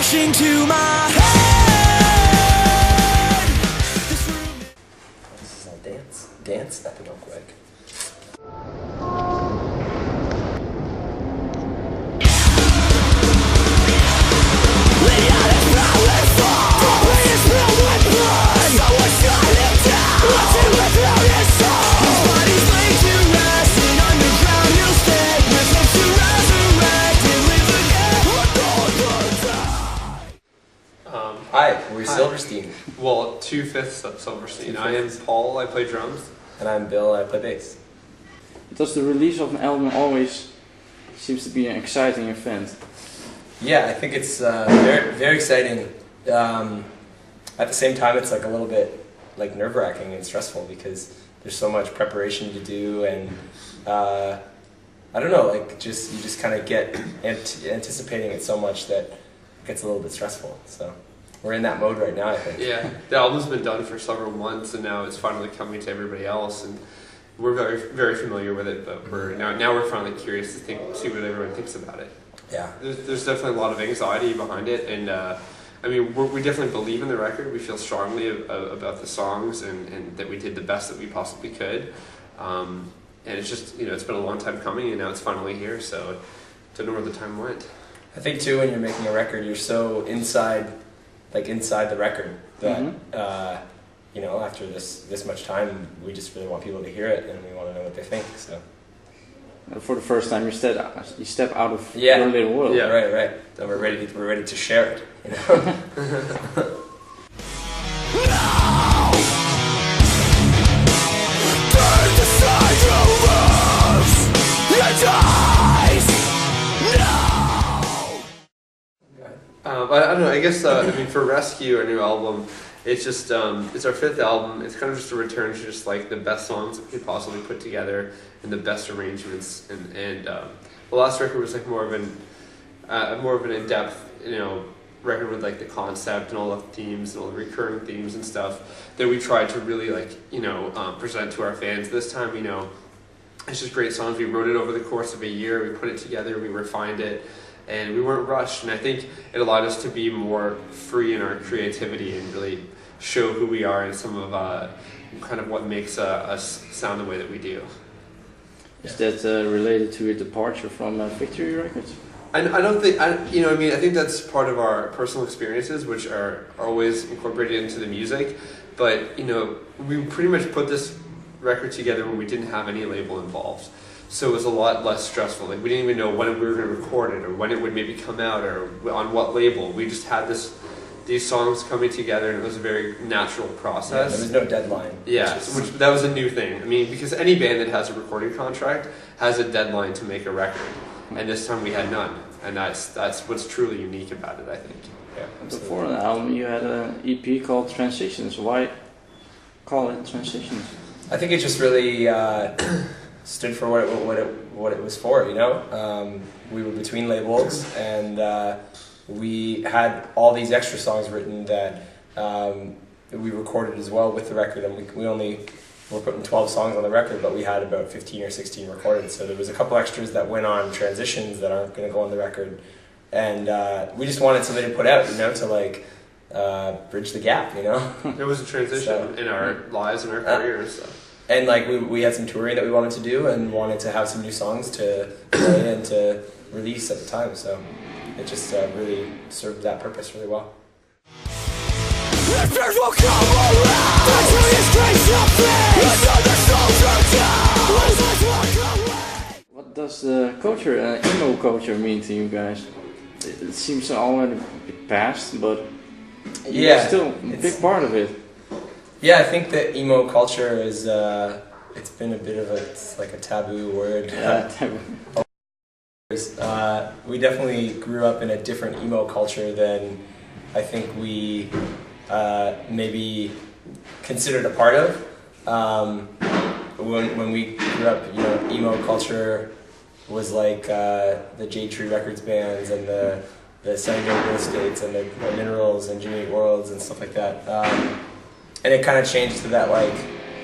rushing to my head. This is all dance, stepping real quick. Hi, we're Silverstein. Well, 2/5 of Silverstein. I am Paul, I play drums. And I'm Bill, I play bass. Does the release of an album always seems to be an exciting event? Yeah, I think it's very, very exciting. At the same time, it's like a little bit like nerve-wracking and stressful because there's so much preparation to do, and I don't know, like you just kind of get anticipating it so much that it gets a little bit stressful. So we're in that mode right now, I think. Yeah, the album's been done for several months, and now it's finally coming to everybody else, and we're very, very familiar with it. But we're we're finally curious to see what everyone thinks about it. Yeah, there's definitely a lot of anxiety behind it, and I mean, we definitely believe in the record. We feel strongly about the songs, and that we did the best that we possibly could. And it's just, it's been a long time coming, and now it's finally here. So don't know where the time went. I think too, when you're making a record, you're so inside the record that after this much time, we just really want people to hear it, and we want to know what they think. So for the first time, you step out of your little world. Yeah, right. So we're ready to share it. I don't know. I guess for Rescue, our new album, it's just it's our 5th album. It's kind of just a return to just like the best songs that we could possibly put together and the best arrangements. And the last record was like more of an in-depth, record with like the concept and all the themes and all the recurring themes and stuff that we tried to really present to our fans. This time, it's just great songs. We wrote it over the course of a year. We put it together. We refined it. And we weren't rushed, and I think it allowed us to be more free in our creativity and really show who we are and some of kind of what makes us sound the way that we do. Is that related to your departure from Victory Records? I don't think, I think that's part of our personal experiences, which are always incorporated into the music, but, we pretty much put this record together when we didn't have any label involved. So it was a lot less stressful. Like we didn't even know when we were going to record it or when it would maybe come out or on what label. We just had these songs coming together, and it was a very natural process. Yeah, there was no deadline. Yeah, that was a new thing. I mean, because any band that has a recording contract has a deadline to make a record, and this time we had none, and that's what's truly unique about it, I think. Yeah, before the album, you had an EP called Transitions. Why call it Transitions? I think it just really stood for what it was for. We were between labels, and we had all these extra songs written that we recorded as well with the record, and we only were putting 12 songs on the record, but we had about 15 or 16 recorded. So there was a couple extras that went on Transitions that aren't going to go on the record, and we just wanted something to put out, to bridge the gap. It was a transition in our lives and our careers. So. And we had some touring that we wanted to do and wanted to have some new songs to play and to release at the time, so it just really served that purpose really well. What does the culture, emo-culture, mean to you guys? It seems to already be past, but you're still a big part of it. Yeah, I think that emo culture is, it's been a bit of a taboo word. Taboo. We definitely grew up in a different emo culture than I think we maybe considered a part of. When we grew up, emo culture was like the J Tree Records bands and the Sunday Real Estates and the Minerals and Jimmy Worlds and stuff like that. And it kind of changed to that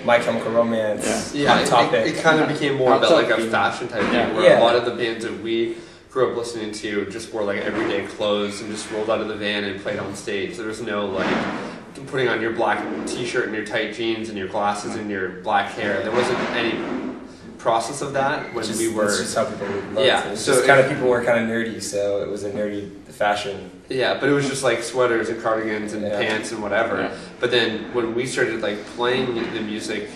My Chemical Romance Hot Topic. It kind of became more about a fashion type thing, where a lot of the bands that we grew up listening to just wore like everyday clothes and just rolled out of the van and played on stage. There was no like putting on your black t-shirt and your tight jeans and your glasses and your black hair. There wasn't any process of that when we were. It's just how people loved Yeah, it. so just kind of people were kind of nerdy, so it was a nerdy fashion. Yeah, but it was just like sweaters and cardigans and Yeah. pants and whatever. Yeah. But then when we started like playing the music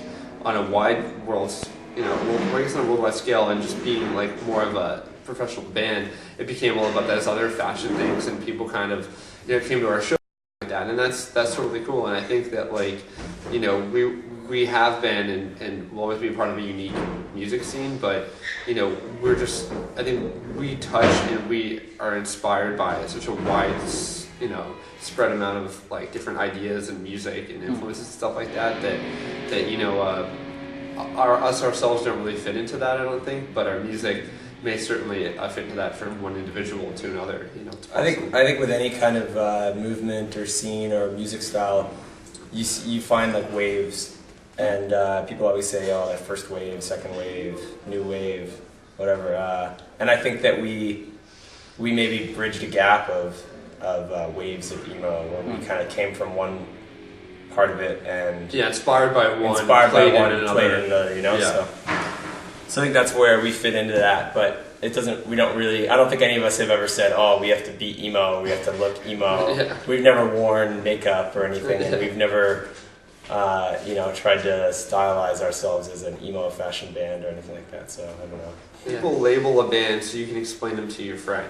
on a wide world, I guess on a worldwide scale, and just being like more of a professional band, it became all about those other fashion things, and people kind of came to our show like that, and that's totally cool. And I think that like we have been and will always be part of a unique music scene, but we're just, I think we touch and we are inspired by such a wide spread amount of like different ideas and music and influences and stuff like that us ourselves don't really fit into that, I don't think, but our music may certainly fit into that from one individual to another. I think with any kind of movement or scene or music style, you find like waves, and people always say, oh, that first wave, second wave, new wave, whatever. And I think that we maybe bridged a gap of waves of emo, where we kind of came from one part of it and inspired by one, played in another, Yeah. So I think that's where we fit into that, but it doesn't. I don't think any of us have ever said, "Oh, we have to be emo. We have to look emo." Yeah. We've never worn makeup or anything, and we've never, tried to stylize ourselves as an emo fashion band or anything like that. So I don't know. People label a band so you can explain them to your friend,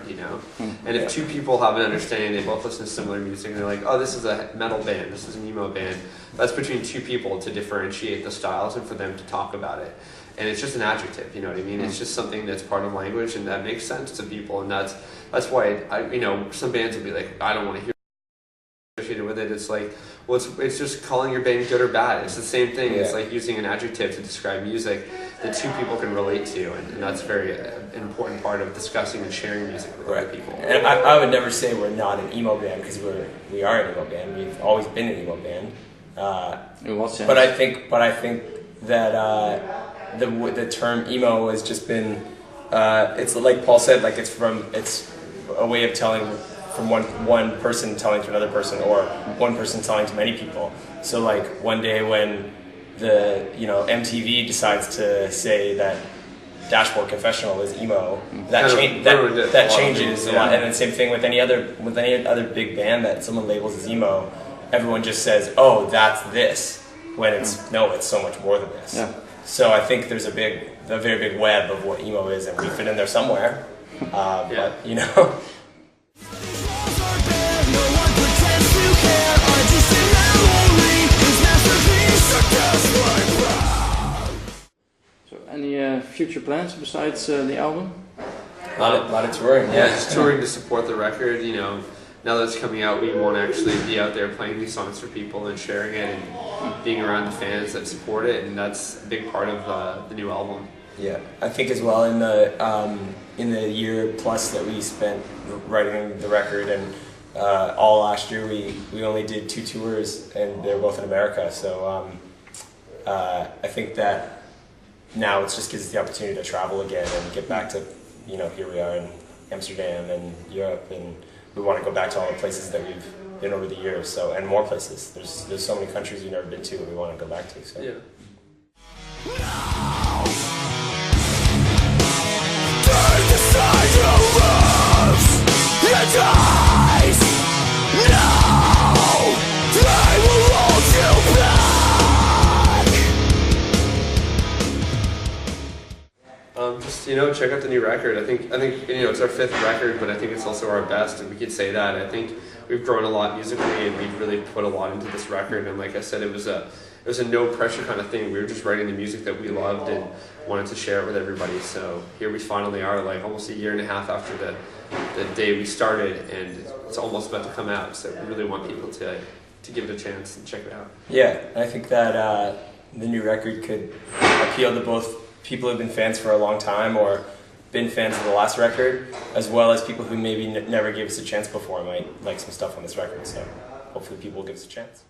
And if two people have an understanding, they both listen to similar music, and they're like, oh, this is a metal band, this is an emo band. That's between two people to differentiate the styles and for them to talk about it. And it's just an adjective, you know what I mean? It's just something that's part of language, and that makes sense to people, and that's why some bands will be like, I don't want to hear associated with it. It's like, well, it's just calling your band good or bad. It's the same thing. Yeah. It's like using an adjective to describe music that two people can relate to, and that's very an important part of discussing and sharing music with other people. And I would never say we're not an emo band, because we are an emo band. We've always been an emo band. In what sense? But I think that the term emo has just been. It's like Paul said, like it's a way of telling from one person telling to another person, or one person telling to many people. So like one day when the MTV decides to say that Dashboard Confessional is emo, that changes a lot. And then same thing with any other big band that someone labels as emo, everyone just says, oh, that's this, when it's so much more than this. Yeah. So I think there's a very big web of what emo is, and we fit in there somewhere. But So any future plans besides the album? A lot of touring. Yeah, just touring to support the record. Now that it's coming out, we want to actually be out there playing these songs for people and sharing it and being around the fans that support it, and that's a big part of the new album. Yeah, I think as well in the year plus that we spent writing the record, and all last year we only did 2 tours, and they were both in America. So I think that now it just gives us the opportunity to travel again and get back to, here we are in Amsterdam and Europe, and we want to go back to all the places that we've been over the years. So, and more places. There's so many countries we've never been to that we want to go back to. So. Yeah. Just check out the new record. I think it's our 5th record, but I think it's also our best, and we could say that. I think we've grown a lot musically, and we've really put a lot into this record. And like I said, it was a no pressure kind of thing. We were just writing the music that we loved and wanted to share it with everybody. So here we finally are, like almost a year and a half after the day we started, and it's almost about to come out. So we really want people to give it a chance and check it out. Yeah, I think that the new record could appeal to both people who've been fans for a long time or been fans of the last record, as well as people who maybe never gave us a chance before might like some stuff on this record. So hopefully people will give us a chance.